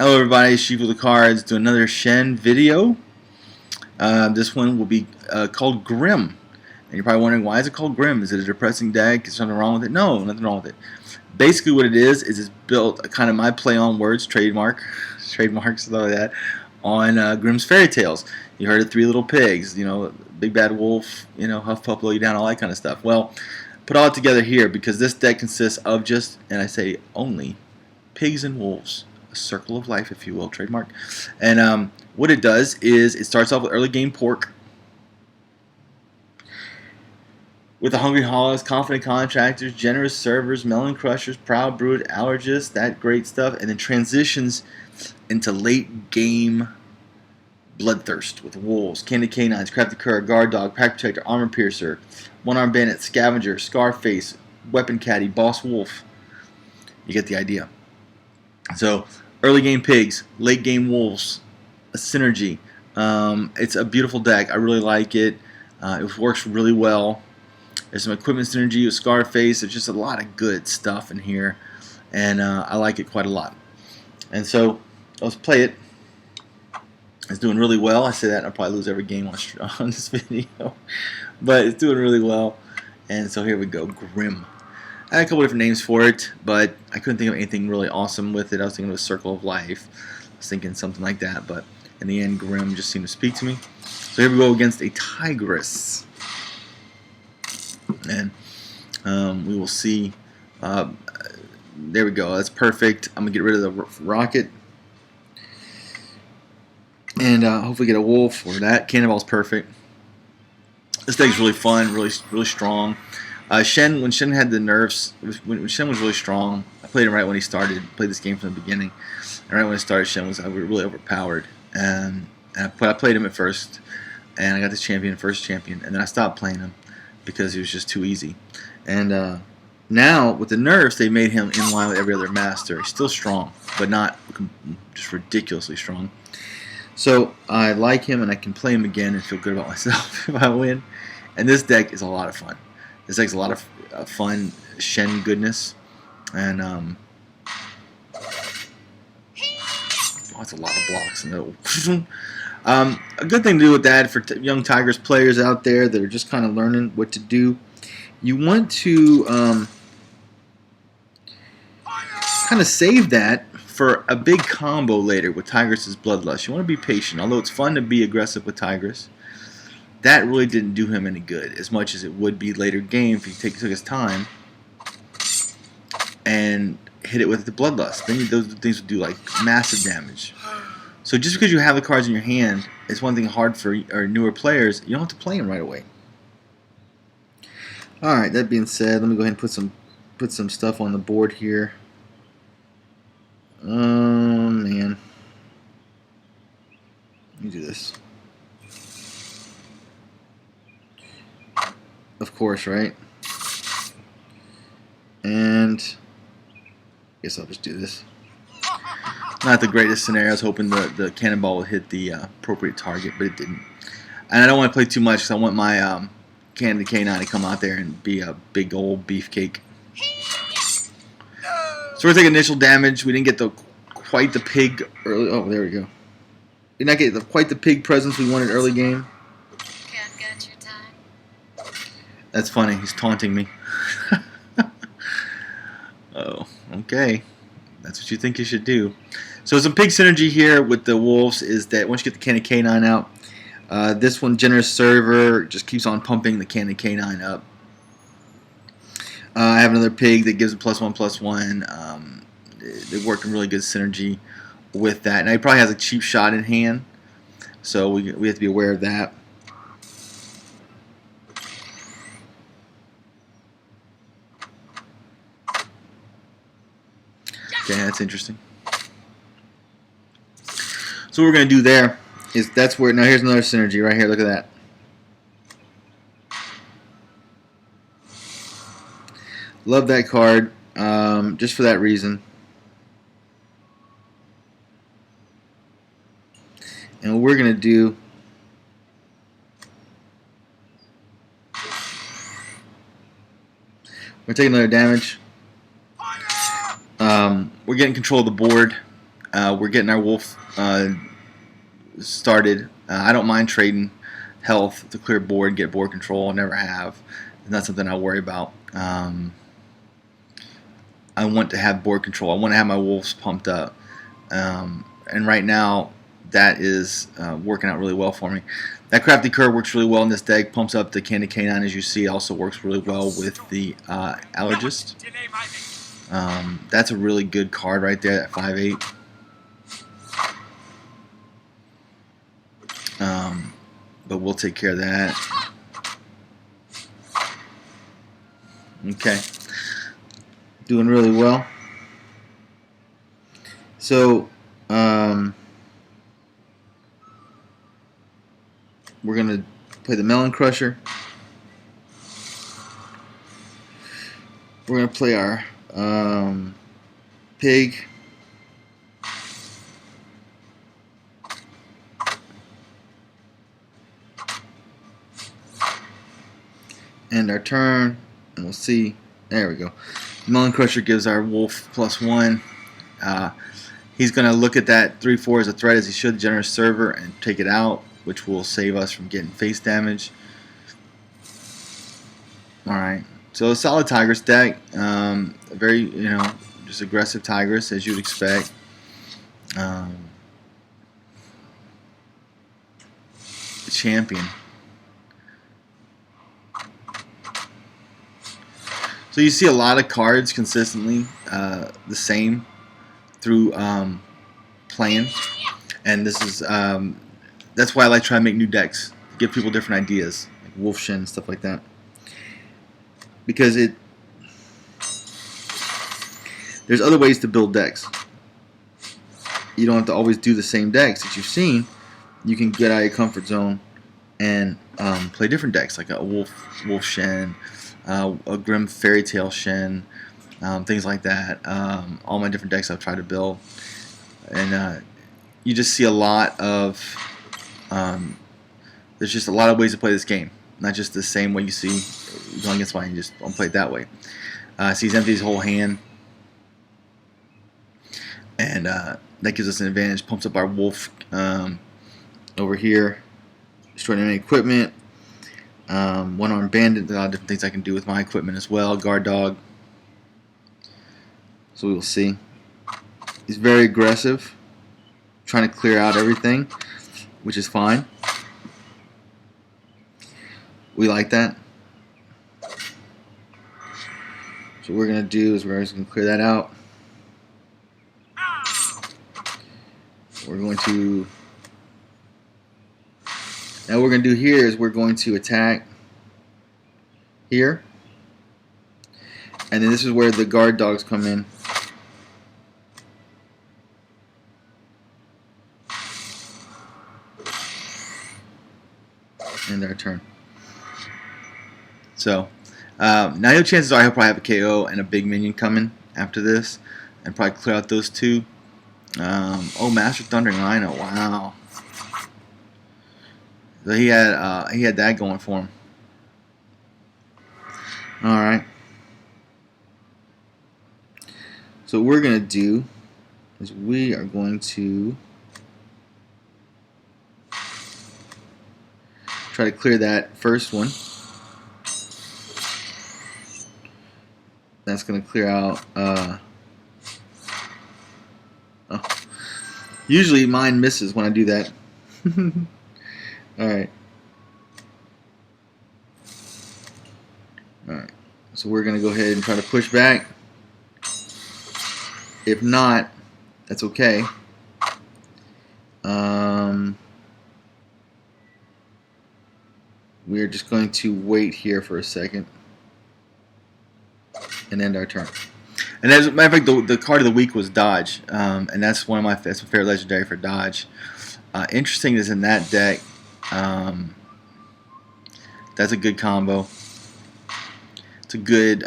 Hello everybody, Shifu the Cards doing another Shen video. This one will be called Grim. And you're probably wondering, why is it called Grim? Is it a depressing deck? Is something wrong with it? No, nothing wrong with it. Basically what it is it's built kind of my play on words, trademarks, stuff like that, on Grimm's Fairy Tales. You heard of Three Little Pigs, you know, Big Bad Wolf, you know, Huffpuff, Blow You Down, all that kind of stuff. Well, put all it together here because this deck consists of just, and I say only, pigs and wolves. A circle of life, if you will, trademark. And what it does is it starts off with early game pork, with the hungry hollows, confident contractors, generous servers, melon crushers, proud brood, allergists, that great stuff, and then transitions into late game bloodthirst with wolves, candy canines, crafty cur, guard dog, pack protector, armor piercer, one-armed bandit, scavenger, scarface, weapon caddy, boss wolf. You get the idea. So, early game pigs, late game wolves, a synergy. It's a beautiful deck. I really like it. It works really well. There's some equipment synergy with Scarface. There's just a lot of good stuff in here, and I like it quite a lot. And so, let's play it. It's doing really well. I say that and I'll probably lose every game on this video, but it's doing really well. And so here we go, Grim. I had a couple different names for it, but I couldn't think of anything really awesome with it. I was thinking of a Circle of Life. I was thinking something like that, but in the end, Grim just seemed to speak to me. So here we go against a Tigress. And we will see. There we go. That's perfect. I'm going to get rid of the rocket. And hopefully get a wolf or that. Cannonball's perfect. This deck's really fun, really strong. Shen, when Shen had the nerfs, when Shen was really strong, I played him right when he started. Played this game from the beginning, and right when it started, Shen was really overpowered. And I played him at first, and I got this first champion, and then I stopped playing him because he was just too easy. And now with the nerfs, they made him in line with every other master. He's still strong, but not just ridiculously strong. So I like him, and I can play him again and feel good about myself if I win. And this deck is a lot of fun. This deck's a lot of fun Shen goodness, and that's a lot of blocks. A good thing to do with that for young Tigers players out there that are just kind of learning what to do. You want to kind of save that for a big combo later with Tigress's Bloodlust. You want to be patient, although it's fun to be aggressive with Tigress. That really didn't do him any good as much as it would be later game if he took his time and hit it with the Bloodlust. Then those things would do like massive damage. So just because you have the cards in your hand, it's one thing hard for our newer players. You don't have to play them right away. All right. That being said, let me go ahead and put some stuff on the board here. Oh man, let me do this. Of course, right? And I guess I'll just do this. Not the greatest scenario. I was hoping the cannonball would hit the appropriate target, but it didn't. And I don't want to play too much because I want my Candy K9 to come out there and be a big old beefcake. So we're taking initial damage. We didn't get quite the pig early. Oh, there we go. Did not get quite the pig presence we wanted early game. That's funny. He's taunting me. Oh, okay. That's what you think you should do. So some pig synergy here with the wolves is that once you get the Candy K9 out, this one, Generous Server, just keeps on pumping the Candy K9 up. I have another pig that gives a +1/+1. They work in really good synergy with that. Now he probably has a cheap shot in hand, so we have to be aware of that. Okay, that's interesting. So what we're going to do there is that's where, now here's another synergy right here, look at that. Love that card, just for that reason. And what we're going to do, we're going to take another damage. We're getting control of the board. We're getting our wolf started. I don't mind trading health to clear board, get board control. Never have. It's not something I worry about. I want to have board control. I want to have my wolves pumped up. And right now, that is working out really well for me. That Crafty Cur works really well in this deck. Pumps up the Candy Canine, as you see. Also works really well with the Allergist. That's a really good card right there at 5/8. But we'll take care of that. Okay. Doing really well. So, we're going to play the Melon Crusher. We're going to play our Pig. End our turn, and we'll see. There we go. Melon Crusher gives our wolf +1. He's going to look at that 3/4 as a threat, as he should, Generous Server, and take it out, which will save us from getting face damage. Alright, so a solid Tigress deck. Very, just aggressive Tigress, as you'd expect. Champion. So you see a lot of cards consistently the same through playing, and this is that's why I like trying to make new decks, give people different ideas, like Wolf Shen, stuff like that, because there's other ways to build decks. You don't have to always do the same decks that you've seen. You can get out of your comfort zone and play different decks, like a Wolf Shen, a Grim Fairy Tale Shen, things like that. All my different decks I've tried to build, and you just see a lot of there's just a lot of ways to play this game, not just the same way you see going against mine. You just don't play it that way. See, he's emptied his whole hand, and that gives us an advantage. Pumps up our wolf over here, destroying any equipment. One-armed bandit. There are a lot of different things I can do with my equipment as well. Guard dog. So we will see. He's very aggressive, trying to clear out everything, which is fine. We like that. So what we're going to do is we're just going to clear that out. We're going to... Now what we're going to do here is we're going to attack here. And then this is where the guard dogs come in. End our turn. So, now your chances are he'll probably have a KO and a big minion coming after this, and probably clear out those two. Oh, Master Thundering Rhino! Wow. So he had that going for him. All right. So what we're gonna do is we are going to try to clear that first one. That's going to clear out. Oh. Usually mine misses when I do that. Alright. Alright. So we're going to go ahead and try to push back. If not, that's okay. We're just going to wait here for a second and end our turn. And as a matter of fact, the card of the week was Dodge, and that's one of my favorite legendary for Dodge. Interesting is in that deck, that's a good combo. It's a good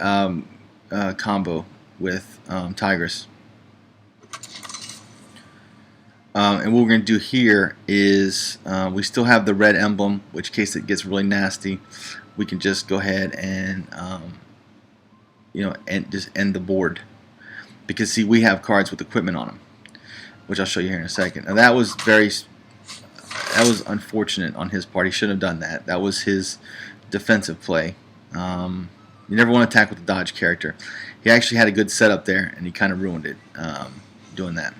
combo with Tigress. And what we're going to do here is we still have the red emblem, which in case it gets really nasty, we can just go ahead and just end the board. Because see, we have cards with equipment on them. which I'll show you here in a second. Now that was unfortunate on his part. He shouldn't have done that. That was his defensive play. You never want to attack with a dodge character. He actually had a good setup there, and he kind of ruined it doing that.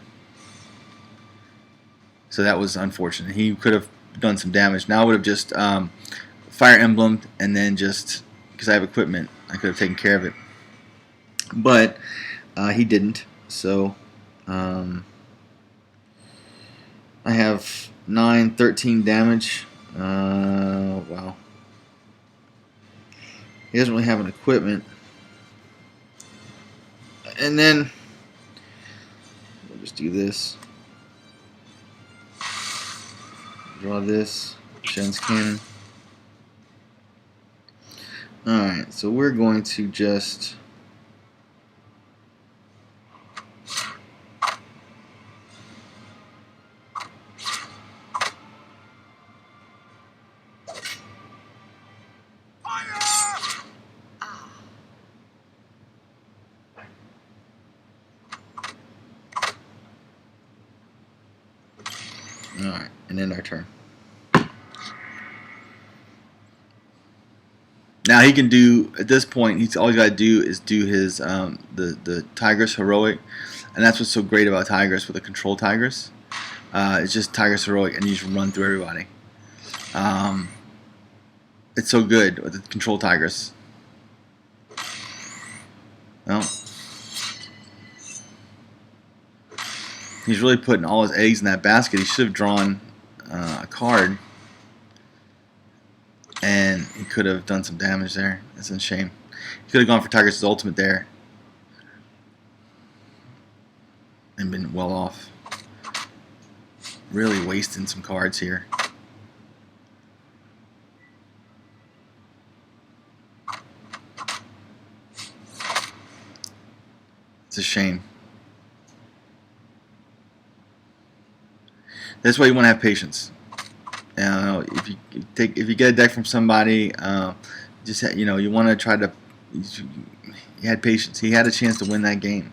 So that was unfortunate. He could have done some damage. Now I would have just Fire Emblem, and then just, because I have equipment, I could have taken care of it. But he didn't. So I have 9, 13 damage. Wow. He doesn't really have an equipment. And then we'll just do this. Draw this. Shens cannon. Alright, so we're going to just alright, and end our turn. Now he can do, at this point, all he's got to do is do his the Tigress Heroic, and that's what's so great about Tigress with the Control Tigress. It's just Tigress Heroic, and you just run through everybody. It's so good with the Control Tigress. Well, he's really putting all his eggs in that basket. He should have drawn a card. And he could have done some damage there. That's a shame. He could have gone for Tigress' ultimate there. And been well off. Really wasting some cards here. It's a shame. That's why you want to have patience. If you get a deck from somebody, you want to try to. He had patience. He had a chance to win that game.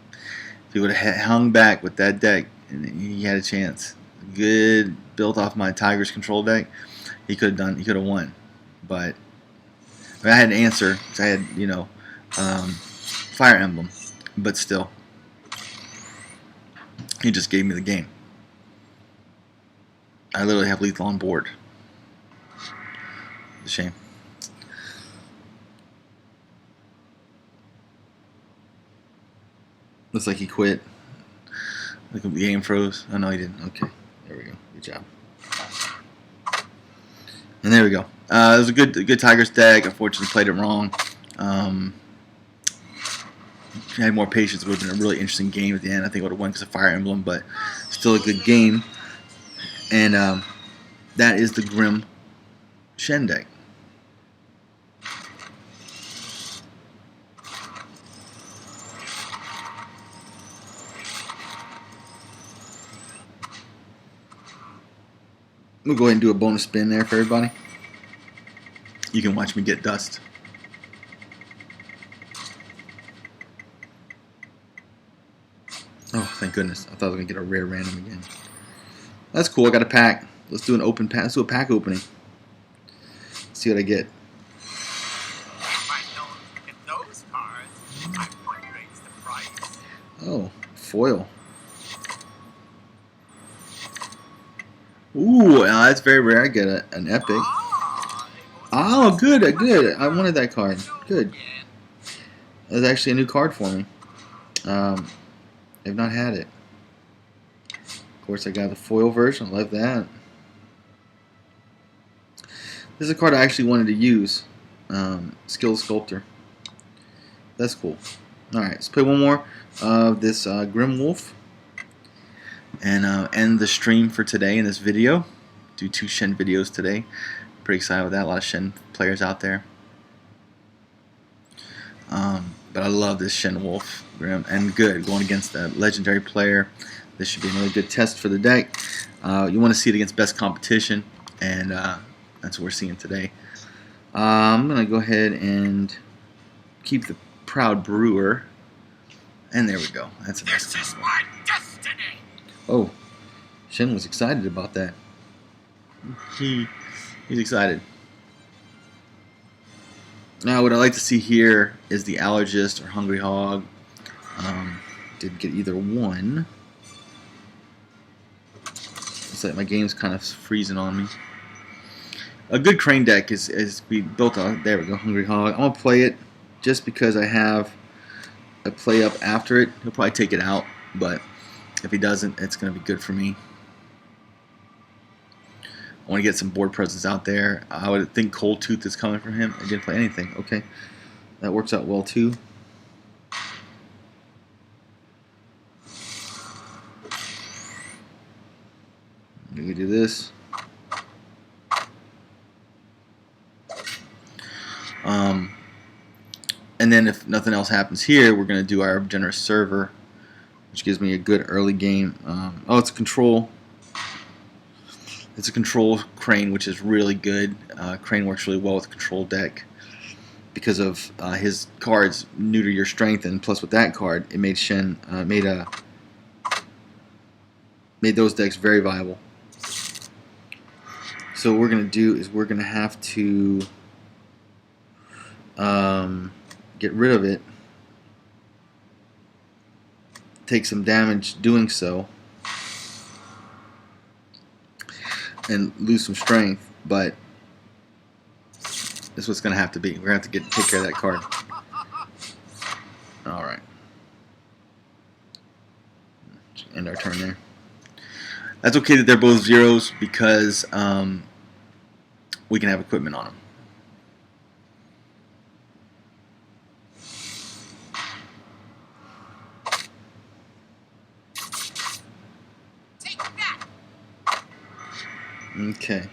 If he would have hung back with that deck, he had a chance. Good built off my Tigress control deck. He could have won. But I had an answer. Cause I had Fire Emblem, but still, he just gave me the game. I literally have lethal on board. It's a shame. Looks like he quit. Look at the game froze. Oh no, he didn't. Okay, there we go. Good job. And there we go. It was a good Tigress deck. Unfortunately, played it wrong. If I had more patience, it would have been a really interesting game at the end. I think it would have won because of Fire Emblem, but still a good game. And that is the Grim Shen deck. We'll go ahead and do a bonus spin there for everybody. You can watch me get dust. Oh, thank goodness. I thought I was going to get a rare random again. That's cool. I got a pack. Let's do an open pack. Let's do a pack opening. Let's see what I get. Oh, foil. Ooh, that's very rare. I get an epic. Oh, good, good. I wanted that card. Good. That's actually a new card for me. I've not had it. Of course, I got the foil version. I love that. This is a card I actually wanted to use. Skilled Sculptor. That's cool. Alright, let's play one more of this Grim Wolf. And end the stream for today in this video. Do 2 Shen videos today. Pretty excited with that. A lot of Shen players out there. But I love this Shen Wolf. Grim and good. Going against a legendary player. This should be another good test for the deck. You want to see it against best competition. And that's what we're seeing today. I'm going to go ahead and keep the Proud Brewer. And there we go. That's a nice combo. Oh, Shen was excited about that. He's excited. Now, what I like to see here is the Allergist or Hungry Hog. Didn't get either one. It's like my game's kind of freezing on me. A good crane deck is we built on. There we go, Hungry Hog. I'm gonna play it just because I have a play up after it. He'll probably take it out, but if he doesn't, it's gonna be good for me. I want to get some board presence out there. I would think Cold Tooth is coming from him. I didn't play anything. Okay, that works out well too. We do this. And then if nothing else happens here, we're going to do our Generous Server, which gives me a good early game. Oh, it's a control. It's a control Crane, which is really good. Crane works really well with control deck because of his cards neuter your strength, and plus with that card, it made Shen made those decks very viable. So what we're gonna do is we're gonna have to get rid of it, take some damage doing so, and lose some strength, but this is what's going to have to be. We're going to have to take care of that card. Alright. End our turn there. That's okay that they're both zeros because we can have equipment on them. Okay.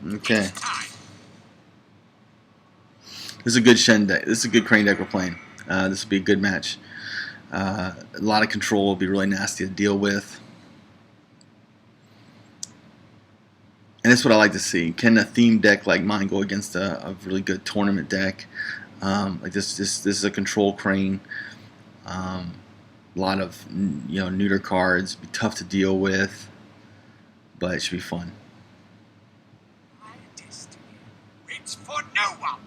Okay. This is a good Shen deck. This is a good Crane deck we're playing. This will be a good match. A lot of control will be really nasty to deal with. And that's what I like to see. Can a theme deck like mine go against a really good tournament deck? Like this is a control Crane. A lot of neuter cards. Be tough to deal with, but it should be fun. It's for no one.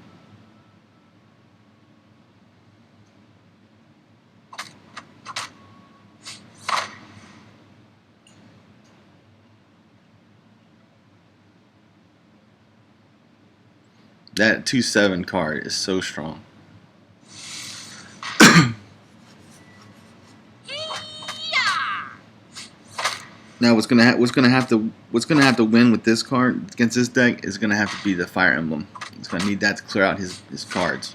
That 2/7 card is so strong. Now what's gonna have to win with this card against this deck is gonna have to be the Fire Emblem. He's gonna need that to clear out his cards,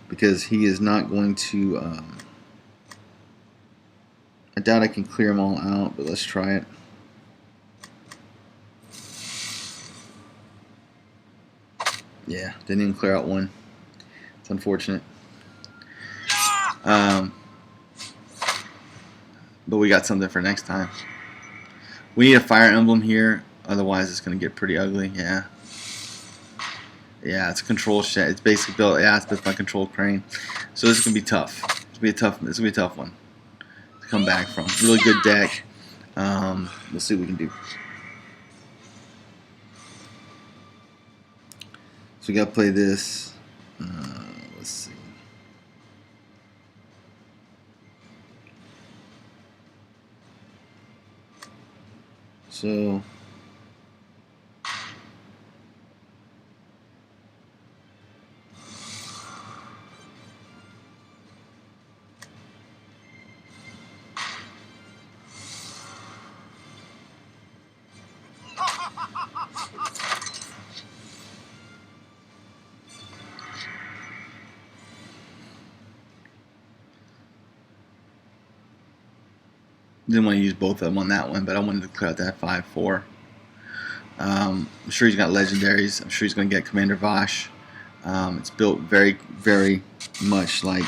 because he is not going to. I doubt I can clear them all out, but let's try it. Yeah, didn't even clear out one. It's unfortunate. But we got something for next time. We need a Fire Emblem here, otherwise it's going to get pretty ugly. Yeah. Yeah, it's a control Shen. It's basically built. Yeah, it's built by control Crane. So this is going to be tough. This is going to be a tough one to come back from. Really good deck. We'll see what we can do. So we got to play this. Let's see. So didn't want to use both of them on that one, but I wanted to clear out that 5/4. I'm sure he's got legendaries. I'm sure he's going to get Commander Vosh. It's built very, very much like,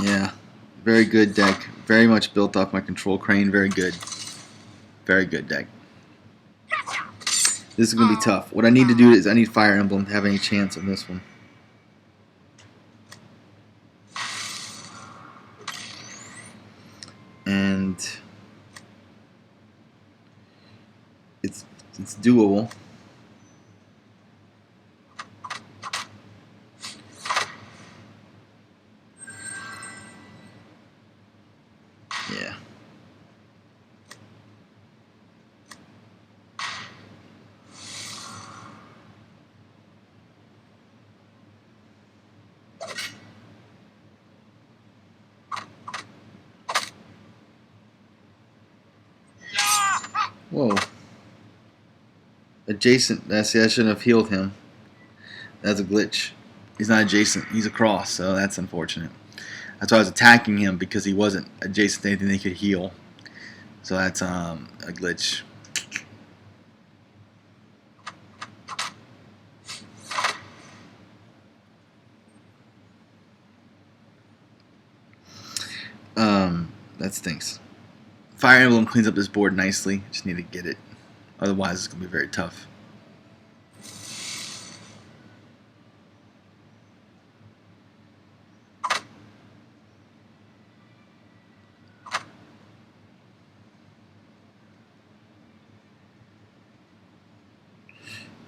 yeah, Very good deck. Very much built off my control crane. Very good. Very good deck. This is going to be tough. What I need to do is I need Fire Emblem to have any chance on this one. And it's doable. Yeah. Whoa. Adjacent. That's I shouldn't have healed him. That's a glitch. He's not adjacent. He's across, so that's unfortunate. That's why I was attacking him, because he wasn't adjacent to anything they could heal. So that's a glitch. That stinks. Fire Emblem cleans up this board nicely. Just need to get it. Otherwise, it's going to be very tough.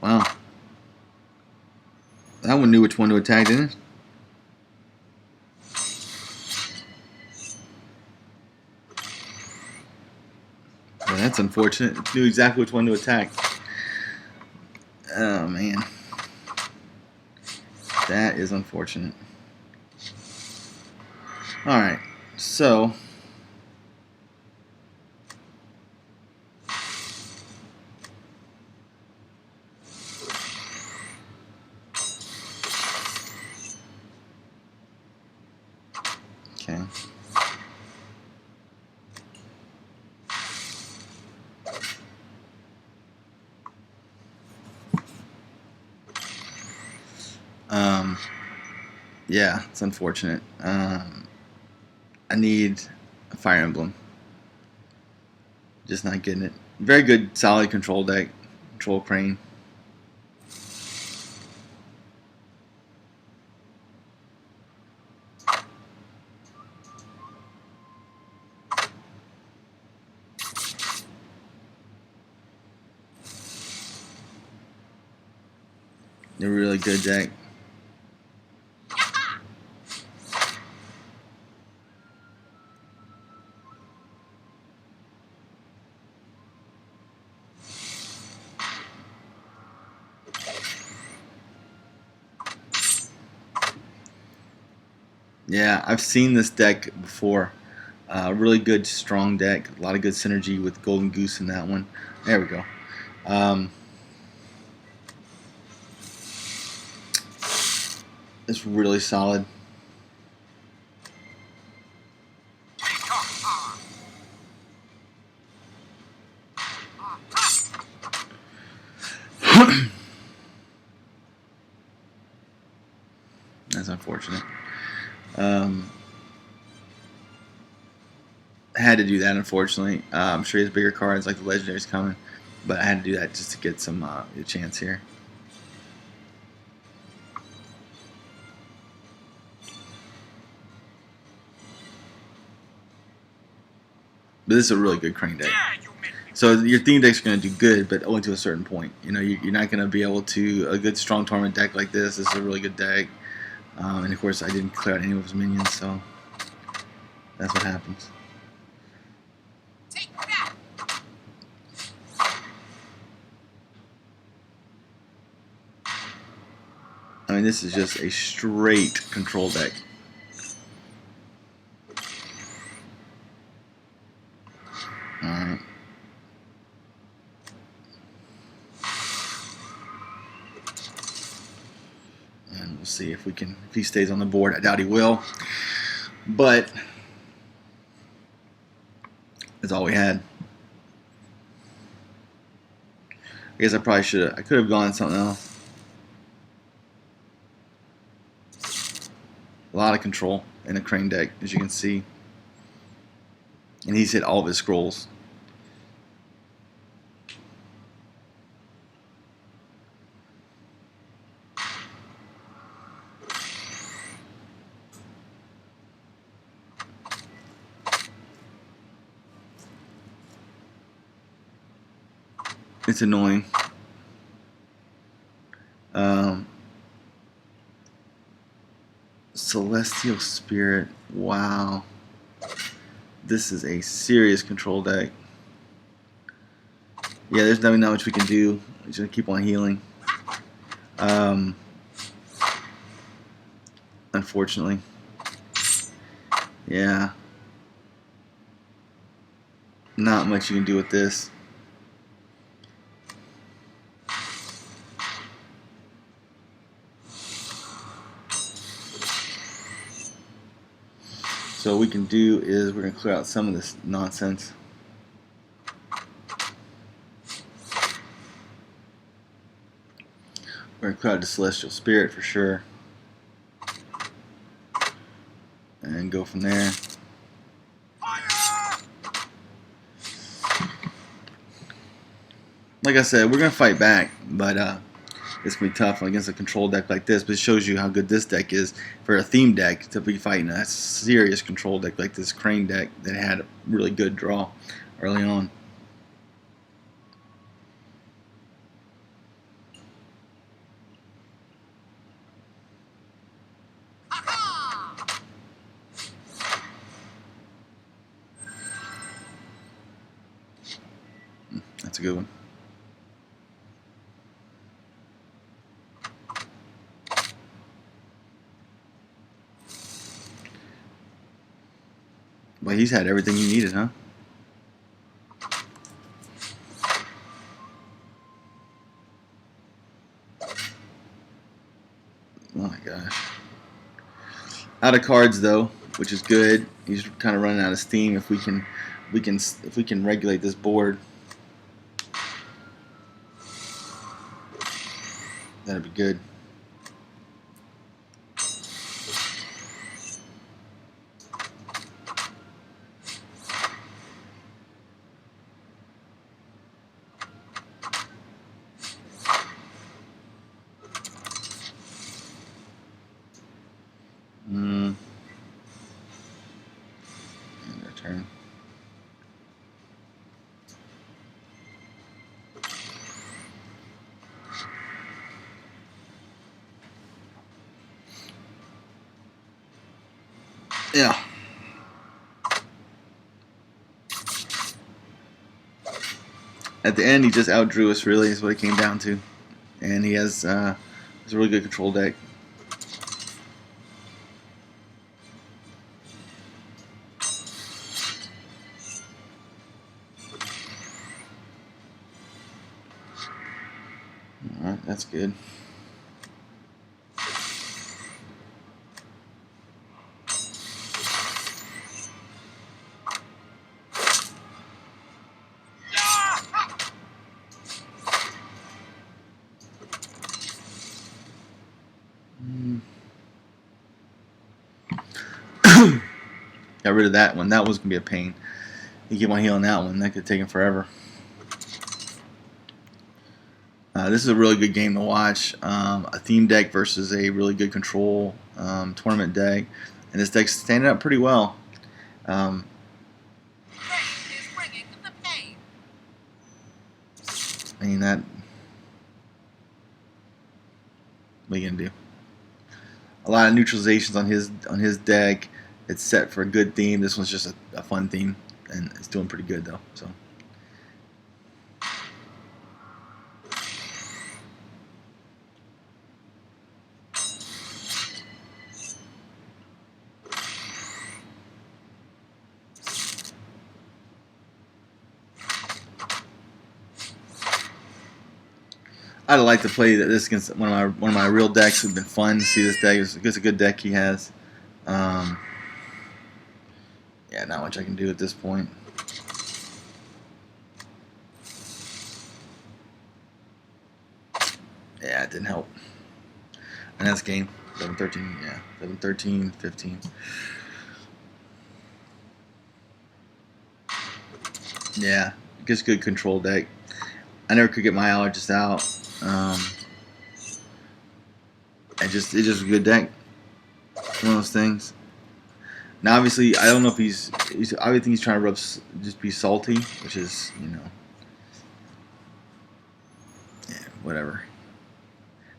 Wow. That one knew which one to attack, didn't it? Well, that's unfortunate. It knew exactly which one to attack. Oh, man. That is unfortunate. Alright, so... Okay. Yeah, it's unfortunate. I need a Fire Emblem. Just not getting it. Very good, solid control deck. Control crane. A really good deck. Yeah, I've seen this deck before. Really good, strong deck. A lot of good synergy with Golden Goose in that one. There we go. It's really solid. That's unfortunate. I had to do that, unfortunately. I'm sure he has bigger cards like the Legendary's coming, but I had to do that just to get some a chance here. But this is a really good crane deck. So your theme deck's going to do good, but only to a certain point. You know, you're not going to be able to a good strong tournament deck like this. This is a really good deck, and of course I didn't clear out any of his minions, so that's what happens. Take that. I mean, this is just a straight control deck. Alright. And we'll see if he stays on the board. I doubt he will. But that's all we had. I guess I probably I could have gone something else. A lot of control in a crane deck, as you can see. And he's hit all of his scrolls. It's annoying. Celestial Spirit. Wow. This is a serious control deck. Yeah, there's not much we can do. We're just going to keep on healing. Unfortunately. Yeah. Not much you can do with this. So what we can do is we're going to clear out some of this nonsense. We're going to clear out the Celestial Spirit for sure. And go from there. Like I said, we're going to fight back, but it's going to be tough against a control deck like this. But it shows you how good this deck is for a theme deck to be fighting a serious control deck like this Crane deck that had a really good draw early on. That's a good one. Well, he's had everything you needed, huh? Oh my gosh. Out of cards though, which is good. He's kind of running out of steam. If we can regulate this board, that'd be good. And return. Yeah. At the end, he just outdrew us. Really, is what it came down to, and he has a really good control deck. All right, that's good. Got rid of that one. That was gonna be a pain. You keep on healing that one. That could take him forever. This is a really good game to watch. A theme deck versus a really good control tournament deck, and this deck's standing up pretty well. I mean that. What are you gonna do? A lot of neutralizations on his deck. It's set for a good theme. This one's just a fun theme, and it's doing pretty good though. So. I'd like to play this against one of my real decks. It's been fun to see this deck. It's a good deck he has. Yeah, not much I can do at this point. Yeah, it didn't help. And that's game 11-13. Yeah, 11-13, 15. Yeah, just good control deck. I never could get my allergist out. It's just a good deck. One of those things. Now, obviously, I don't know if I would think he's trying to just be salty, which is, yeah, whatever.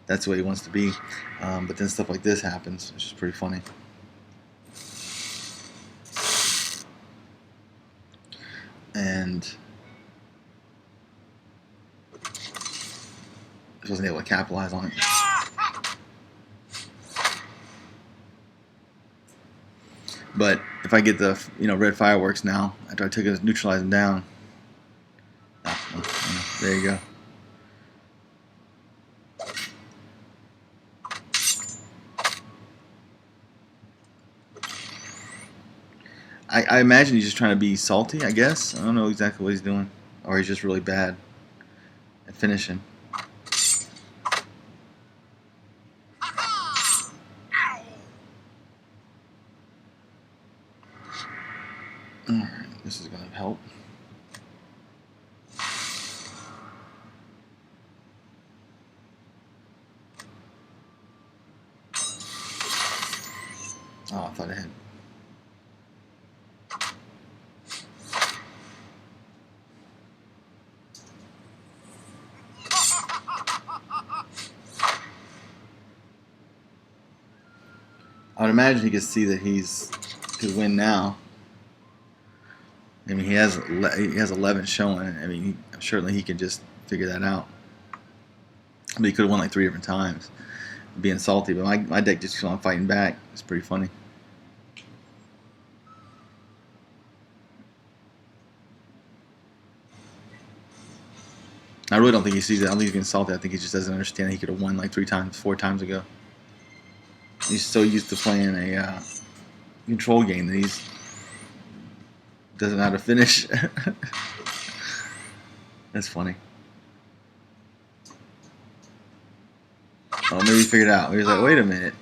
That's the way he wants to be. But then stuff like this happens, which is pretty funny. And I wasn't able to capitalize on it. But if I get the red fireworks now, after I took it, neutralize them down. There you go. I imagine he's just trying to be salty, I guess. I don't know exactly what he's doing. Or he's just really bad at finishing. Alright, this is going to help. Oh, I thought I had. I would imagine he could see that he's could win now. I mean, he has 11 showing. I mean, certainly he can just figure that out. But he could have won like 3 different times, being salty. But my deck just keeps on fighting back. It's pretty funny. I really don't think he sees it. I don't think he's getting salty. I think he just doesn't understand he could have won like 3 times, 4 times ago. He's so used to playing a control game that he's doesn't know how to finish. That's funny. Oh, maybe he figured it out. He was like, wait a minute.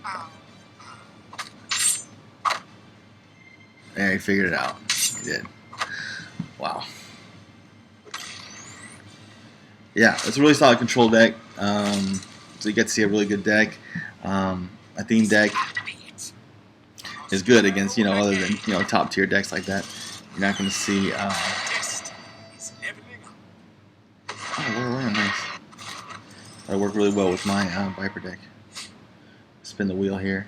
Yeah, he figured it out. He did. Wow. Yeah, it's a really solid control deck. So you get to see a really good deck. A theme deck is good against, other than, top tier decks like that. You're not going to see. Oh, we're nice. That'll work really well with my Viper deck. Spin the wheel here.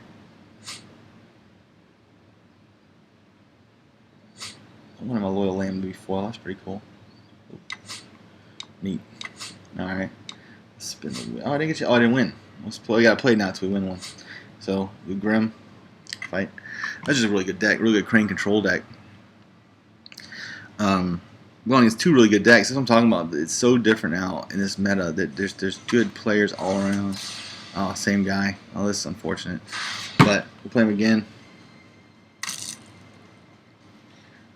One of my loyal lamb to be foil. That's pretty cool. Neat. Alright. Spin the wheel. Oh, I didn't get you. Oh, I didn't win. We gotta play now until we win one. So, Grim. Fight. That's just a really good deck. Really good Crane control deck. Well, it's 2 really good decks. That's what I'm talking about. It's so different now in this meta that there's good players all around. Oh, same guy. Oh, this is unfortunate. But we'll play him again.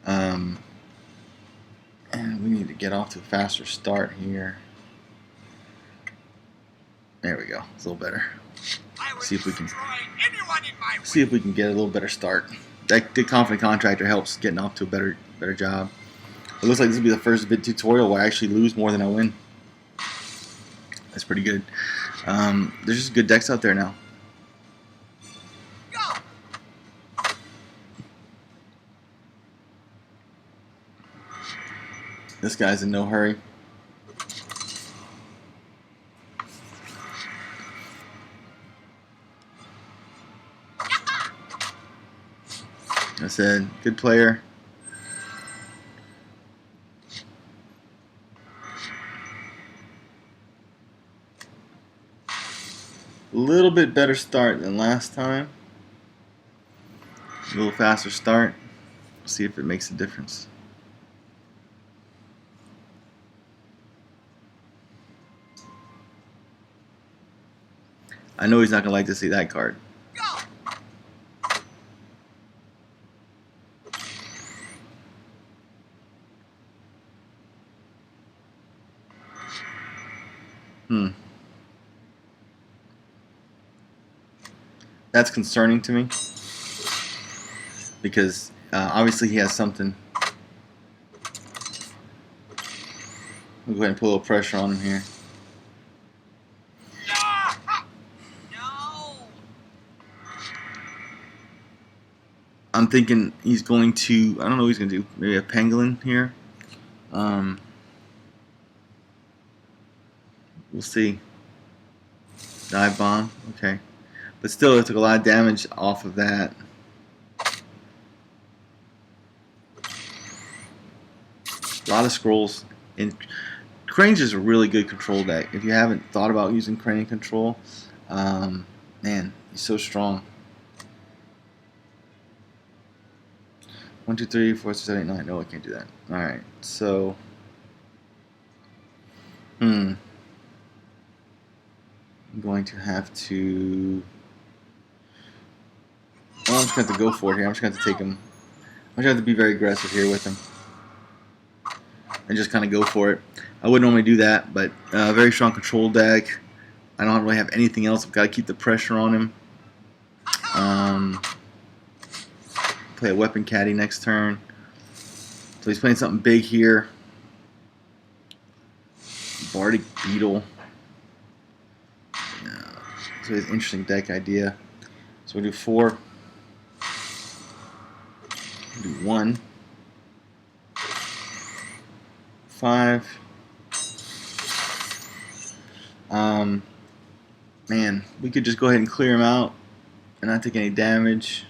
And we need to get off to a faster start here. There we go. It's a little better. See if we can get a little better start. That the confident contractor helps getting off to a better job. It looks like this will be the first vid tutorial where I actually lose more than I win. That's pretty good. There's just good decks out there now. This guy's in no hurry. I said, good player. A little bit better start than last time. A little faster start. See if it makes a difference. I know he's not going to like to see that card. That's concerning to me because obviously he has something We'll go ahead and put a little pressure on him here. No. I'm thinking he's going to, I don't know what he's going to do. Maybe a pangolin here. We'll see. Dive bomb. Okay. But still, it took a lot of damage off of that. A lot of scrolls. And Crane's is a really good control deck. If you haven't thought about using Crane control, man, he's so strong. 1, 2, 3, 4, 6, 7, 8, 9. No, I can't do that. Alright, so. I'm going to have to. Well, I'm just going to have to go for it here. I'm just going to have to take him. I'm just going to have to be very aggressive here with him. And just kind of go for it. I wouldn't normally do that, but very strong control deck. I don't really have anything else. I've got to keep the pressure on him. Play a weapon caddy next turn. So he's playing something big here. Bardic Beetle. So it's an interesting deck idea. So we'll do 4. We'll do 1. 5. Man, we could just go ahead and clear him out and not take any damage.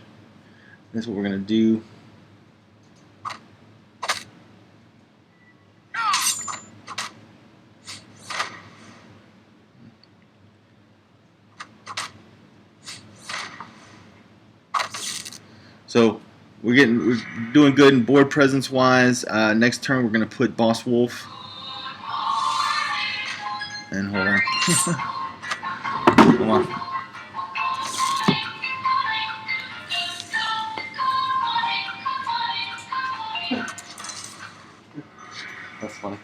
That's what we're going to do. So we're doing good in board presence wise. Next turn we're going to put Boss Wolf. And hold on. Hold on. That's funny.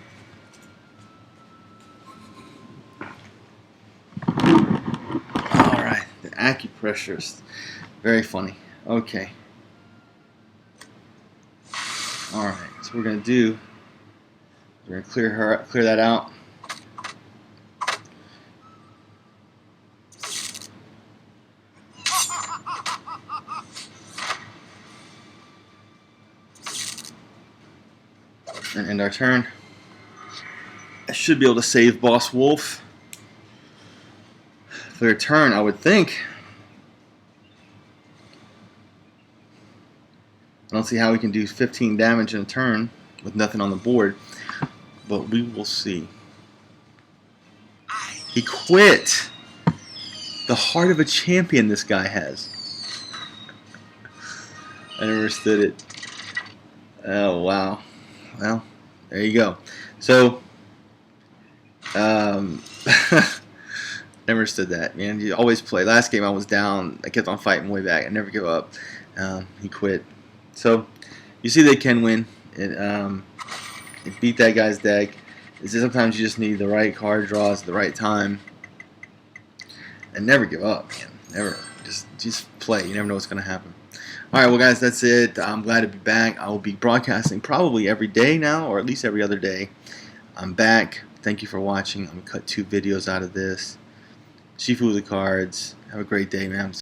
Alright, the acupressures. Very funny. Okay. Alright, so we're going to do, we're going to clear that out. And end our turn. I should be able to save Boss Wolf for their turn, I would think. I don't see how we can do 15 damage in a turn with nothing on the board, but we will see. He quit! The heart of a champion this guy has. I never understood it. Oh, wow. Well, there you go. So, never understood that, man. You always play. Last game I was down. I kept on fighting way back. I never give up. He quit. So, you see they can win. It beat that guy's deck. It's just sometimes you just need the right card draws at the right time. And never give up, man. Never. Just play. You never know what's going to happen. Alright, well guys, that's it. I'm glad to be back. I will be broadcasting probably every day now, or at least every other day. I'm back. Thank you for watching. I'm going to cut 2 videos out of this. Shifu the cards. Have a great day, man.